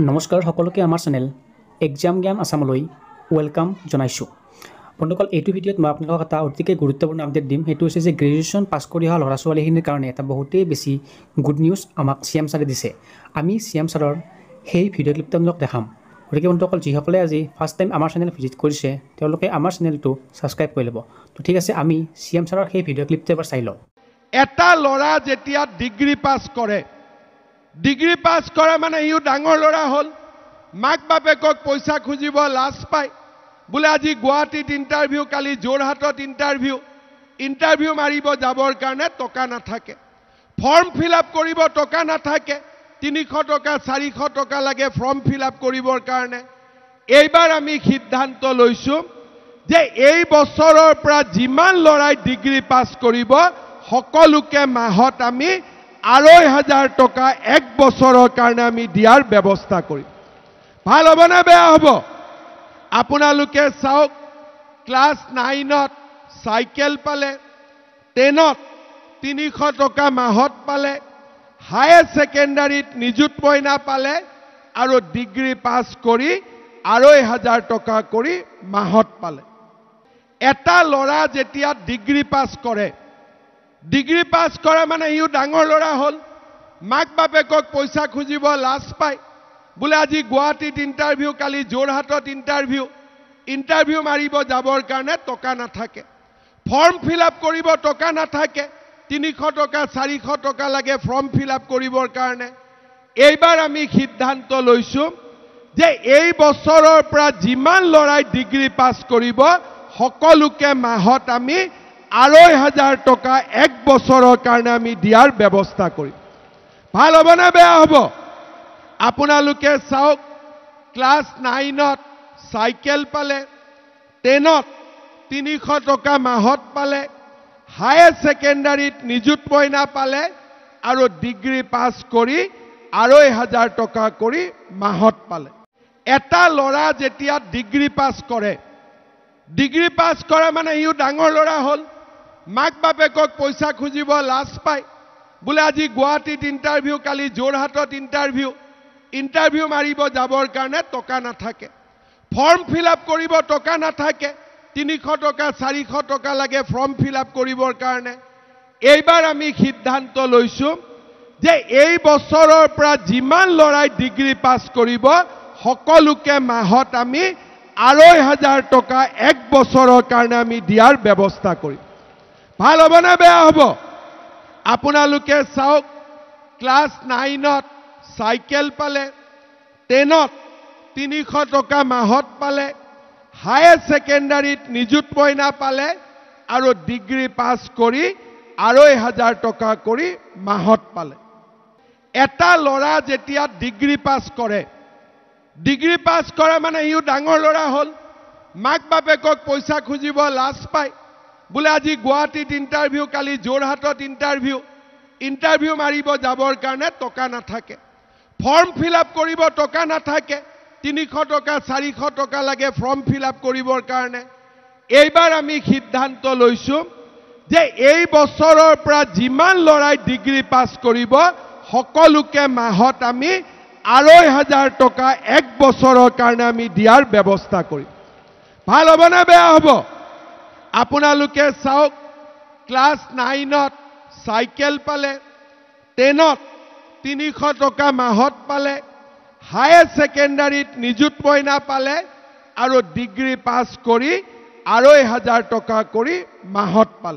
নমস্কাৰ সকলোকে আমাৰ চেনেল এক্সাম জ্ঞান আসামলৈ ওয়েলকাম জনাইছোঁ। বন্ধুসকল, এইটো ভিডিঅ'ত মই আপোনালোকক এটা অতিকৈ গুৰুত্বপূৰ্ণ আপডেট দিম। সেইটো হৈছে যে গ্ৰেজুৱেশ্যন পাছ কৰি অহা ল'ৰা ছোৱালীখিনিৰ কাৰণে এটা বহুতেই বেছি গুড নিউজ আমাক CM ছাৰে দিছে। আমি CM ছাৰৰ সেই ভিডিঅ' ক্লিপটো আপোনালোকক দেখাম। গতিকে বন্ধুসকল, যিসকলে আজি ফাৰ্ষ্ট টাইম আমাৰ চেনেল ভিজিট কৰিছে তেওঁলোকে আমাৰ চেনেলটো ছাবস্ক্ৰাইব কৰি ল'ব। তো ঠিক আছে, আমি CM ছাৰৰ সেই ভিডিঅ' ক্লিপটো এবাৰ চাই লওঁ। এটা ল'ৰা যেতিয়া ডিগ্ৰী পাছ কৰে, ডিগ্ৰী পাছ কৰা মানে ইও ডাঙৰ ল'ৰা হ'ল, মাক বাপেকক পইচা খুজিব লাজ পায়। বোলে আজি গুৱাহাটীত ইণ্টাৰভিউ, কালি যোৰহাটত ইণ্টাৰভিউ মাৰিব যাবৰ কাৰণে টকা নাথাকে, ফৰ্ম ফিল আপ কৰিব টকা নাথাকে, 300 টকা 400 টকা লাগে ফৰ্ম ফিল আপ কৰিবৰ কাৰণে। এইবাৰ আমি সিদ্ধান্ত লৈছোঁ যে এই বছৰৰ পৰা যিমান ল'ৰাই ডিগ্ৰী পাছ কৰিব সকলোকে মাহত আমি 2,500 টকা এক বছৰৰ কাৰণে আমি দিয়াৰ ব্যৱস্থা কৰিম। ভাল হ'ব নে বেয়া হ'ব? আপোনালোকে চাওক, ক্লাছ 9ত চাইকেল পালে, 10ত 300 টকা মাহত পালে, হায়াৰ ছেকেণ্ডাৰীত নিযুত মইনা পালে, আৰু ডিগ্ৰী পাছ কৰি 2,500 টকা কৰি মাহত পালে। এটা ল'ৰা যেতিয়া ডিগ্ৰী পাছ কৰে, ডিগ্ৰী পাছ কৰা মানে ইও ডাঙৰ ল'ৰা হ'ল, মাক বাপেকক পইচা খুজিব লাজ পায়। বোলে আজি গুৱাহাটীত ইণ্টাৰভিউ, কালি যোৰহাটত ইণ্টাৰভিউ মাৰিব যাবৰ কাৰণে টকা নাথাকে, ফৰ্ম ফিল আপ কৰিব টকা নাথাকে, 300 টকা 400 টকা লাগে ফৰ্ম ফিল আপ কৰিবৰ কাৰণে। এইবাৰ আমি সিদ্ধান্ত লৈছোঁ যে এই বছৰৰ পৰা যিমান ল'ৰাই ডিগ্ৰী পাছ কৰিব সকলোকে মাহত আমি 2,500 টকা এক বছৰৰ কাৰণে আমি দিয়াৰ ব্যৱস্থা কৰিম। ভাল হ'ব নে বেয়া হ'ব? আপোনালোকে চাওক, ক্লাছ 9ত চাইকেল পালে, 10ত 300 টকা মাহত পালে, হায়াৰ ছেকেণ্ডাৰীত নিযুত মইনা পালে, আৰু ডিগ্ৰী পাছ কৰি 2,500 টকা কৰি মাহত পালে। এটা ল'ৰা যেতিয়া ডিগ্ৰী পাছ কৰে, ডিগ্ৰী পাছ কৰা মানে ইও ডাঙৰ ল'ৰা হ'ল, মাক বাপেকক পইচা খুজিব লাজ পায়। বোলে আজি গুৱাহাটীত ইণ্টাৰভিউ, কালি যোৰহাটত ইণ্টাৰভিউ মাৰিব যাবৰ কাৰণে টকা নাথাকে, ফৰ্ম ফিল আপ কৰিব টকা নাথাকে, 300 টকা 400 টকা লাগে ফৰ্ম ফিল আপ কৰিবৰ কাৰণে। এইবাৰ আমি সিদ্ধান্ত লৈছোঁ যে এই বছৰৰ পৰা যিমান ল'ৰাই ডিগ্ৰী পাছ কৰিব সকলোকে মাহত আমি 2,500 টকা এক বছৰৰ কাৰণে আমি দিয়াৰ ব্যৱস্থা কৰিম। ভাল হ'ব নে বেয়া হ'ব? আপোনালোকে চাওক, ক্লাছ 9ত চাইকেল পালে, 10ত 300 টকা মাহত পালে, হায়াৰ ছেকেণ্ডাৰীত নিযুত মইনা পালে, আৰু ডিগ্ৰী পাছ কৰি 2,500 টকা কৰি মাহত পালে। এটা ল'ৰা যেতিয়া ডিগ্ৰী পাছ কৰে, ডিগ্ৰী পাছ কৰা মানে ইও ডাঙৰ ল'ৰা হ'ল, মাক বাপেকক পইচা খুজিব লাজ পায়। বোলে আজি গুৱাহাটীত ইণ্টাৰভিউ, কালি যোৰহাটত ইণ্টাৰভিউ মাৰিব যাবৰ কাৰণে টকা নাথাকে, ফৰ্ম ফিল আপ কৰিব টকা নাথাকে, 300 টকা 400 টকা লাগে ফৰ্ম ফিল আপ কৰিবৰ কাৰণে। এইবাৰ আমি সিদ্ধান্ত লৈছোঁ যে এই বছৰৰ পৰা যিমান ল'ৰাই ডিগ্ৰী পাছ কৰিব সকলোকে মাহত আমি 2,500 টকা এক বছৰৰ কাৰণে আমি দিয়াৰ ব্যৱস্থা কৰিম। ভাল হ'ব নে বেয়া হ'ব? আপোনালোকে চাওক, ক্লাছ 9ত চাইকেল পালে, 10ত 300 টকা মাহত পালে, হায়াৰ ছেকেণ্ডাৰীত নিযুত মইনা পালে, আৰু ডিগ্ৰী পাছ কৰি 2,500 টকা কৰি মাহত পালে।